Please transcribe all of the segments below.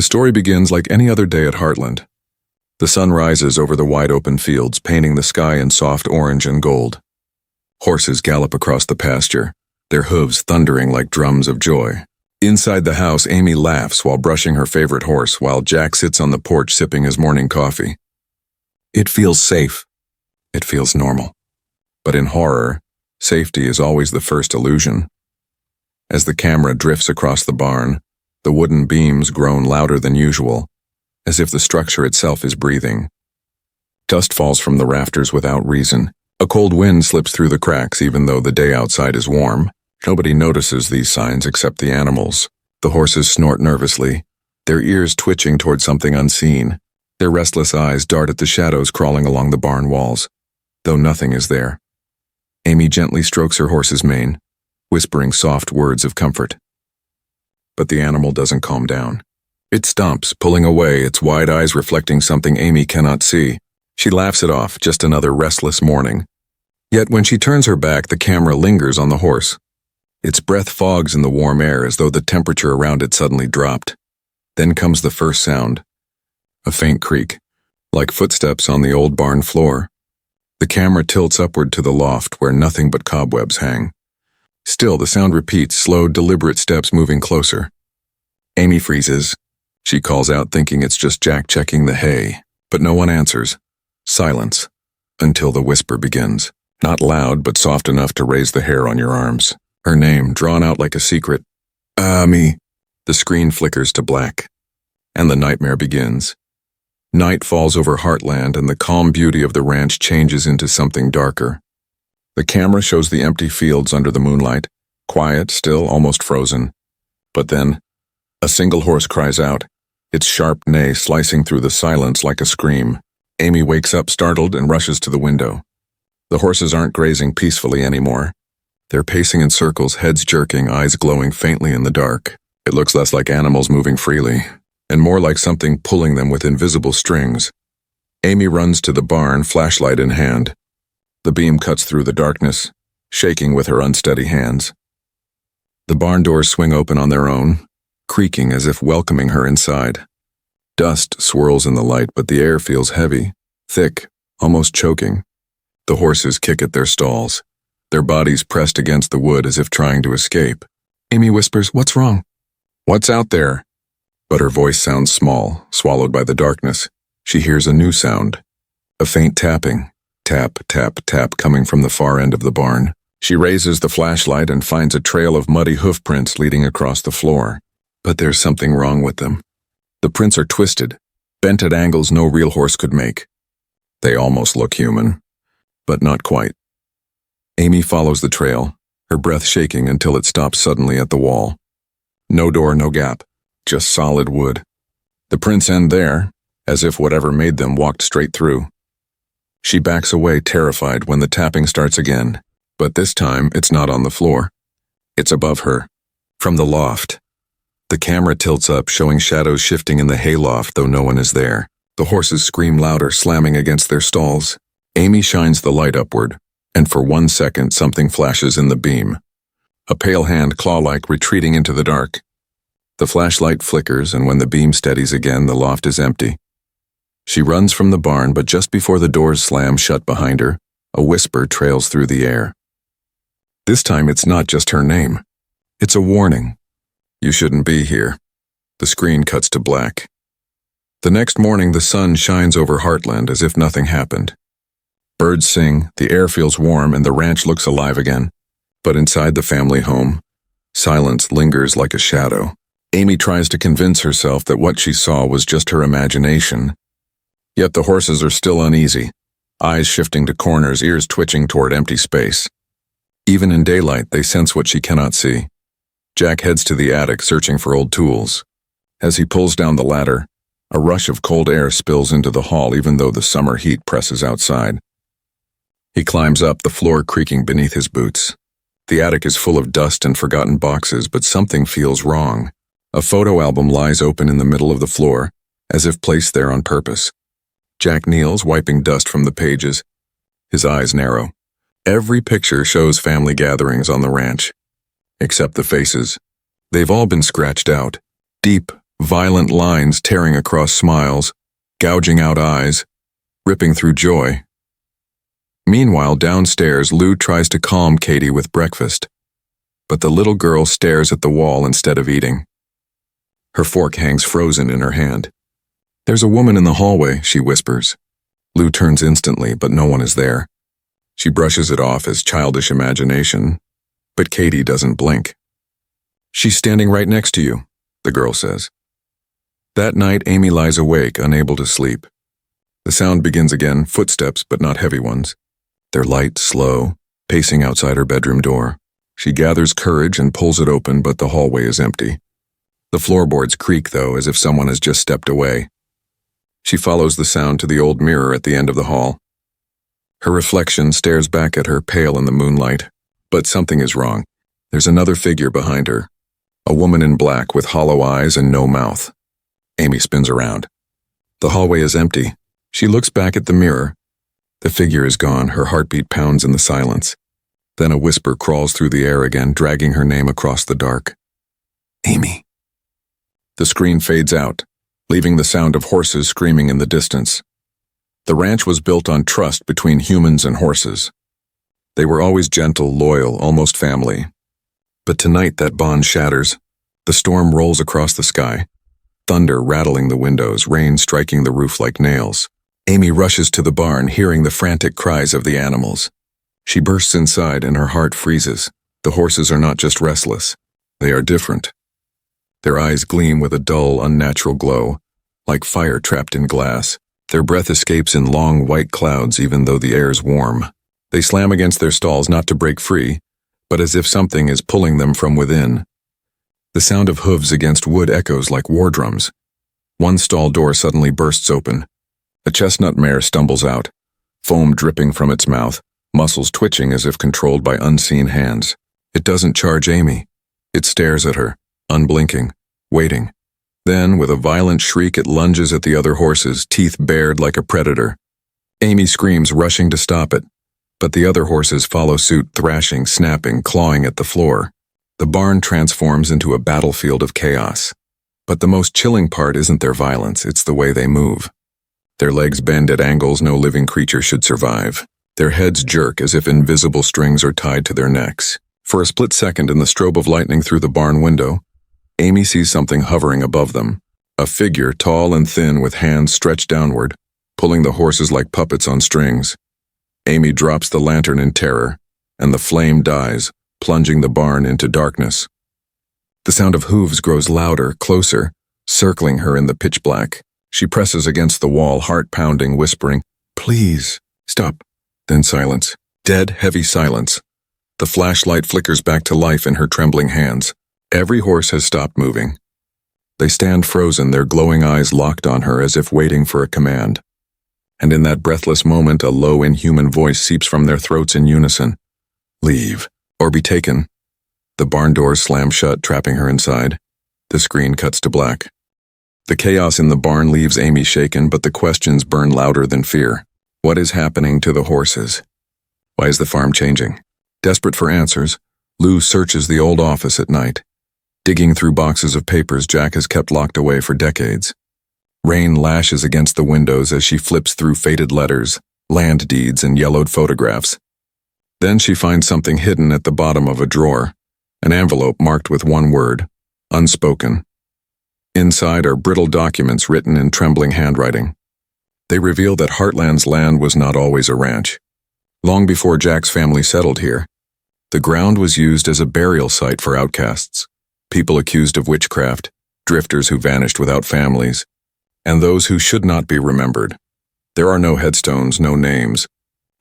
The story begins like any other day at Heartland. The sun rises over the wide-open fields, painting the sky in soft orange and gold. Horses gallop across the pasture, their hooves thundering like drums of joy. Inside the house, Amy laughs while brushing her favorite horse, while Jack sits on the porch sipping his morning coffee. It feels safe. It feels normal. But in horror, safety is always the first illusion. As the camera drifts across the barn, the wooden beams groan louder than usual, as if the structure itself is breathing. Dust falls from the rafters without reason. A cold wind slips through the cracks even though the day outside is warm. Nobody notices these signs except the animals. The horses snort nervously, their ears twitching toward something unseen. Their restless eyes dart at the shadows crawling along the barn walls, though nothing is there. Amy gently strokes her horse's mane, whispering soft words of comfort. But the animal doesn't calm down. It stomps, pulling away, its wide eyes reflecting something Amy cannot see. She laughs it off, just another restless morning. Yet when she turns her back, the camera lingers on the horse. Its breath fogs in the warm air as though the temperature around it suddenly dropped. Then comes the first sound. A faint creak, like footsteps on the old barn floor. The camera tilts upward to the loft where nothing but cobwebs hang. Still, the sound repeats, slow, deliberate steps moving closer. Amy freezes. She calls out, thinking it's just Jack checking the hay, but no one answers. Silence, until the whisper begins. Not loud, but soft enough to raise the hair on your arms. Her name, drawn out like a secret. Amy. The screen flickers to black, and the nightmare begins. Night falls over Heartland, and the calm beauty of the ranch changes into something darker. The camera shows the empty fields under the moonlight, quiet, still, almost frozen. But then, a single horse cries out, its sharp neigh slicing through the silence like a scream. Amy wakes up startled and rushes to the window. The horses aren't grazing peacefully anymore. They're pacing in circles, heads jerking, eyes glowing faintly in the dark. It looks less like animals moving freely, and more like something pulling them with invisible strings. Amy runs to the barn, flashlight in hand. The beam cuts through the darkness, shaking with her unsteady hands. The barn doors swing open on their own, creaking as if welcoming her inside. Dust swirls in the light, but the air feels heavy, thick, almost choking. The horses kick at their stalls, their bodies pressed against the wood as if trying to escape. Amy whispers, "What's wrong?" "What's out there?" But her voice sounds small, swallowed by the darkness. She hears a new sound, a faint tapping. Tap, tap, tap coming from the far end of the barn. She raises the flashlight and finds a trail of muddy hoof prints leading across the floor. But there's something wrong with them. The prints are twisted, bent at angles no real horse could make. They almost look human, but not quite. Amy follows the trail, her breath shaking until it stops suddenly at the wall. No door, no gap, just solid wood. The prints end there, as if whatever made them walked straight through. She backs away, terrified, when the tapping starts again, but this time it's not on the floor. It's above her, from the loft. The camera tilts up, showing shadows shifting in the hayloft, though no one is there. The horses scream louder, slamming against their stalls. Amy shines the light upward, and for 1 second something flashes in the beam. A pale hand, claw-like, retreating into the dark. The flashlight flickers, and when the beam steadies again, the loft is empty. She runs from the barn, but just before the doors slam shut behind her, a whisper trails through the air. This time it's not just her name. It's a warning. You shouldn't be here. The screen cuts to black. The next morning, the sun shines over Heartland as if nothing happened. Birds sing, the air feels warm, and the ranch looks alive again. But inside the family home, silence lingers like a shadow. Amy tries to convince herself that what she saw was just her imagination. Yet the horses are still uneasy, eyes shifting to corners, ears twitching toward empty space. Even in daylight, they sense what she cannot see. Jack heads to the attic, searching for old tools. As he pulls down the ladder, a rush of cold air spills into the hall even though the summer heat presses outside. He climbs up, the floor creaking beneath his boots. The attic is full of dust and forgotten boxes, but something feels wrong. A photo album lies open in the middle of the floor, as if placed there on purpose. Jack kneels, wiping dust from the pages. His eyes narrow. Every picture shows family gatherings on the ranch. Except the faces. They've all been scratched out, deep, violent lines tearing across smiles, gouging out eyes, ripping through joy. Meanwhile, downstairs, Lou tries to calm Katie with breakfast, but the little girl stares at the wall instead of eating. Her fork hangs frozen in her hand. "There's a woman in the hallway," she whispers. Lou turns instantly, but no one is there. She brushes it off as childish imagination, but Katie doesn't blink. "She's standing right next to you," the girl says. That night, Amy lies awake, unable to sleep. The sound begins again, footsteps, but not heavy ones. They're light, slow, pacing outside her bedroom door. She gathers courage and pulls it open, but the hallway is empty. The floorboards creak, though, as if someone has just stepped away. She follows the sound to the old mirror at the end of the hall. Her reflection stares back at her, pale in the moonlight. But something is wrong. There's another figure behind her. A woman in black with hollow eyes and no mouth. Amy spins around. The hallway is empty. She looks back at the mirror. The figure is gone, her heartbeat pounds in the silence. Then a whisper crawls through the air again, dragging her name across the dark. "Amy." The screen fades out, leaving the sound of horses screaming in the distance. The ranch was built on trust between humans and horses. They were always gentle, loyal, almost family. But tonight that bond shatters. The storm rolls across the sky. Thunder rattling the windows, rain striking the roof like nails. Amy rushes to the barn, hearing the frantic cries of the animals. She bursts inside and her heart freezes. The horses are not just restless. They are different. Their eyes gleam with a dull, unnatural glow, like fire trapped in glass. Their breath escapes in long, white clouds even though the air's warm. They slam against their stalls not to break free, but as if something is pulling them from within. The sound of hooves against wood echoes like war drums. One stall door suddenly bursts open. A chestnut mare stumbles out, foam dripping from its mouth, muscles twitching as if controlled by unseen hands. It doesn't charge Amy. It stares at her, unblinking, waiting. Then, with a violent shriek, it lunges at the other horses, teeth bared like a predator. Amy screams, rushing to stop it, but the other horses follow suit, thrashing, snapping, clawing at the floor. The barn transforms into a battlefield of chaos. But the most chilling part isn't their violence, it's the way they move. Their legs bend at angles no living creature should survive. Their heads jerk as if invisible strings are tied to their necks. For a split second in the strobe of lightning through the barn window, Amy sees something hovering above them. A figure, tall and thin with hands stretched downward, pulling the horses like puppets on strings. Amy drops the lantern in terror, and the flame dies, plunging the barn into darkness. The sound of hooves grows louder, closer, circling her in the pitch black. She presses against the wall, heart pounding, whispering, "Please, stop." Then silence. Dead, heavy silence. The flashlight flickers back to life in her trembling hands. Every horse has stopped moving. They stand frozen, their glowing eyes locked on her as if waiting for a command. And in that breathless moment, a low, inhuman voice seeps from their throats in unison. "Leave, or be taken." The barn doors slam shut, trapping her inside. The screen cuts to black. The chaos in the barn leaves Amy shaken, but the questions burn louder than fear. What is happening to the horses? Why is the farm changing? Desperate for answers, Lou searches the old office at night, digging through boxes of papers Jack has kept locked away for decades. Rain lashes against the windows as she flips through faded letters, land deeds, and yellowed photographs. Then she finds something hidden at the bottom of a drawer, an envelope marked with one word, unspoken. Inside are brittle documents written in trembling handwriting. They reveal that Heartland's land was not always a ranch. Long before Jack's family settled here, the ground was used as a burial site for outcasts, people accused of witchcraft, drifters who vanished without families, and those who should not be remembered. There are no headstones, no names,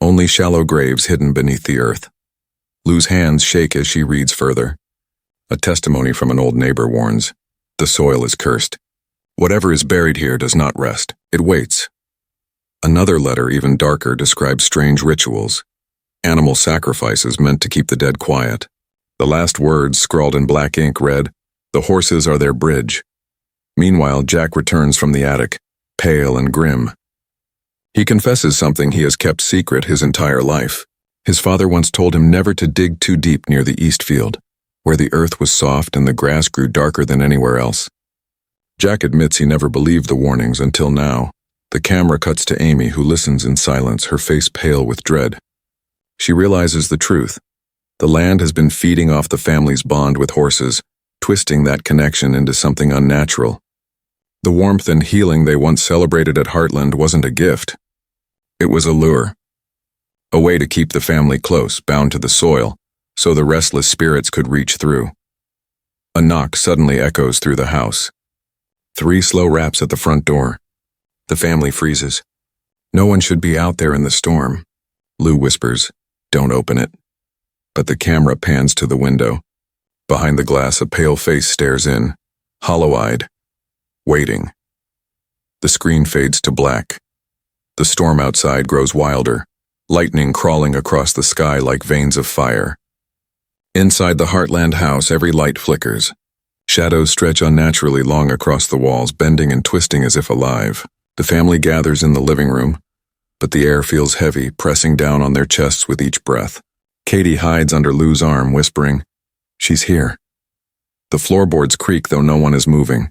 only shallow graves hidden beneath the earth. Lou's hands shake as she reads further. A testimony from an old neighbor warns, the soil is cursed. Whatever is buried here does not rest. It waits. Another letter, even darker, describes strange rituals, animal sacrifices meant to keep the dead quiet. The last words, scrawled in black ink, read, "The horses are their bridge." Meanwhile, Jack returns from the attic, pale and grim. He confesses something he has kept secret his entire life. His father once told him never to dig too deep near the east field, where the earth was soft and the grass grew darker than anywhere else. Jack admits he never believed the warnings until now. The camera cuts to Amy, who listens in silence, her face pale with dread. She realizes the truth. The land has been feeding off the family's bond with horses, twisting that connection into something unnatural. The warmth and healing they once celebrated at Heartland wasn't a gift. It was a lure. A way to keep the family close, bound to the soil, so the restless spirits could reach through. A knock suddenly echoes through the house. 3 slow raps at the front door. The family freezes. No one should be out there in the storm. Lou whispers, "Don't open it." But the camera pans to the window. Behind the glass, a pale face stares in, hollow-eyed, waiting. The screen fades to black. The storm outside grows wilder, lightning crawling across the sky like veins of fire. Inside the Heartland house, every light flickers. Shadows stretch unnaturally long across the walls, bending and twisting as if alive. The family gathers in the living room, but the air feels heavy, pressing down on their chests with each breath. Katie hides under Lou's arm, whispering, "She's here." The floorboards creak, though no one is moving.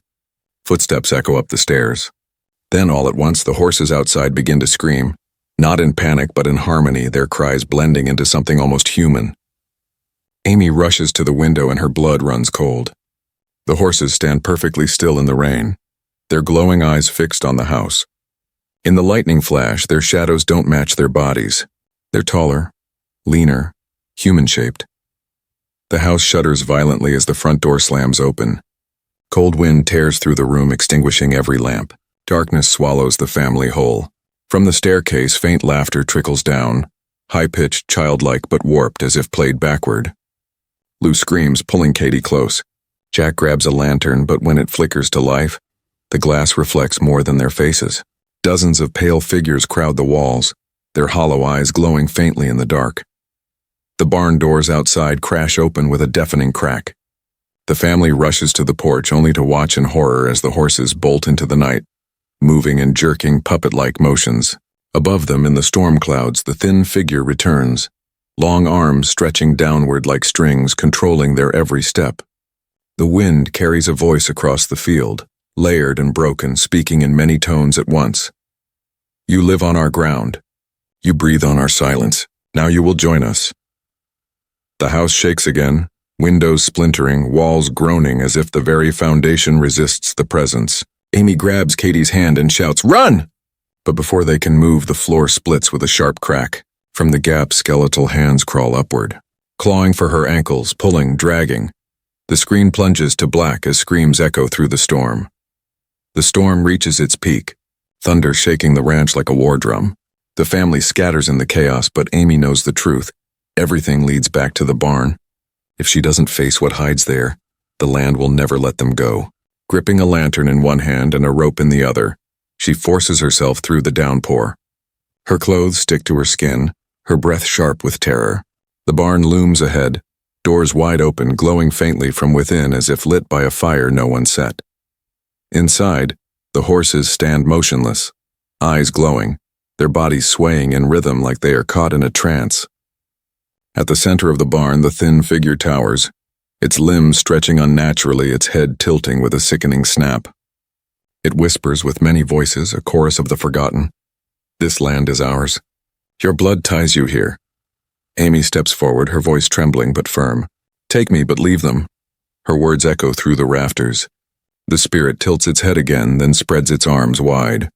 Footsteps echo up the stairs. Then, all at once, the horses outside begin to scream, not in panic but in harmony, their cries blending into something almost human. Amy rushes to the window and her blood runs cold. The horses stand perfectly still in the rain, their glowing eyes fixed on the house. In the lightning flash, their shadows don't match their bodies. They're taller, leaner, human-shaped. The house shudders violently as the front door slams open. Cold wind tears through the room, extinguishing every lamp. Darkness swallows the family whole. From the staircase, faint laughter trickles down, high-pitched, childlike, but warped as if played backward. Lou screams, pulling Katie close. Jack grabs a lantern, but when it flickers to life, the glass reflects more than their faces. Dozens of pale figures crowd the walls, their hollow eyes glowing faintly in the dark. The barn doors outside crash open with a deafening crack. The family rushes to the porch, only to watch in horror as the horses bolt into the night, moving in jerking, puppet-like motions. Above them, in the storm clouds, the thin figure returns, long arms stretching downward like strings, controlling their every step. The wind carries a voice across the field, layered and broken, speaking in many tones at once. "You live on our ground. You breathe on our silence. Now you will join us." The house shakes again, windows splintering, walls groaning as if the very foundation resists the presence. Amy grabs Katie's hand and shouts, "Run!" But before they can move, the floor splits with a sharp crack. From the gap, skeletal hands crawl upward, clawing for her ankles, pulling, dragging. The screen plunges to black as screams echo through the storm. The storm reaches its peak, thunder shaking the ranch like a war drum. The family scatters in the chaos, but Amy knows the truth. Everything leads back to the barn. If she doesn't face what hides there, the land will never let them go. Gripping a lantern in one hand and a rope in the other, she forces herself through the downpour. Her clothes stick to her skin, her breath sharp with terror. The barn looms ahead, doors wide open, glowing faintly from within as if lit by a fire no one set. Inside, the horses stand motionless, eyes glowing, their bodies swaying in rhythm like they are caught in a trance. At the center of the barn, the thin figure towers, its limbs stretching unnaturally, its head tilting with a sickening snap. It whispers with many voices, a chorus of the forgotten. "This land is ours. Your blood ties you here." Amy steps forward, her voice trembling but firm. "Take me, but leave them." Her words echo through the rafters. The spirit tilts its head again, then spreads its arms wide.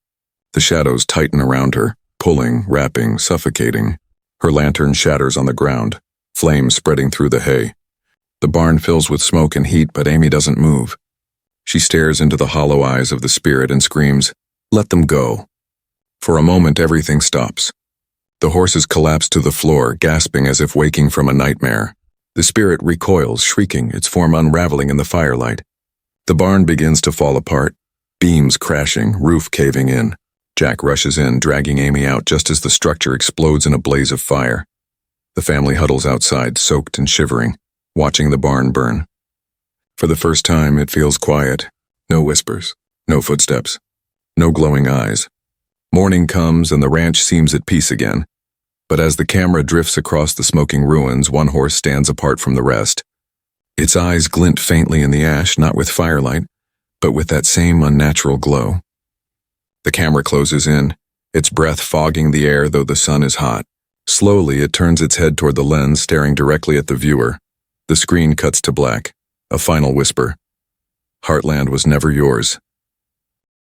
The shadows tighten around her, pulling, wrapping, suffocating. Her lantern shatters on the ground, flames spreading through the hay. The barn fills with smoke and heat, but Amy doesn't move. She stares into the hollow eyes of the spirit and screams, "Let them go." For a moment, everything stops. The horses collapse to the floor, gasping as if waking from a nightmare. The spirit recoils, shrieking, its form unraveling in the firelight. The barn begins to fall apart, beams crashing, roof caving in. Jack rushes in, dragging Amy out just as the structure explodes in a blaze of fire. The family huddles outside, soaked and shivering, watching the barn burn. For the first time, it feels quiet. No whispers, no footsteps, no glowing eyes. Morning comes and the ranch seems at peace again. But as the camera drifts across the smoking ruins, one horse stands apart from the rest. Its eyes glint faintly in the ash, not with firelight, but with that same unnatural glow. The camera closes in, its breath fogging the air though the sun is hot. Slowly, it turns its head toward the lens, staring directly at the viewer. The screen cuts to black. A final whisper. Heartland was never yours.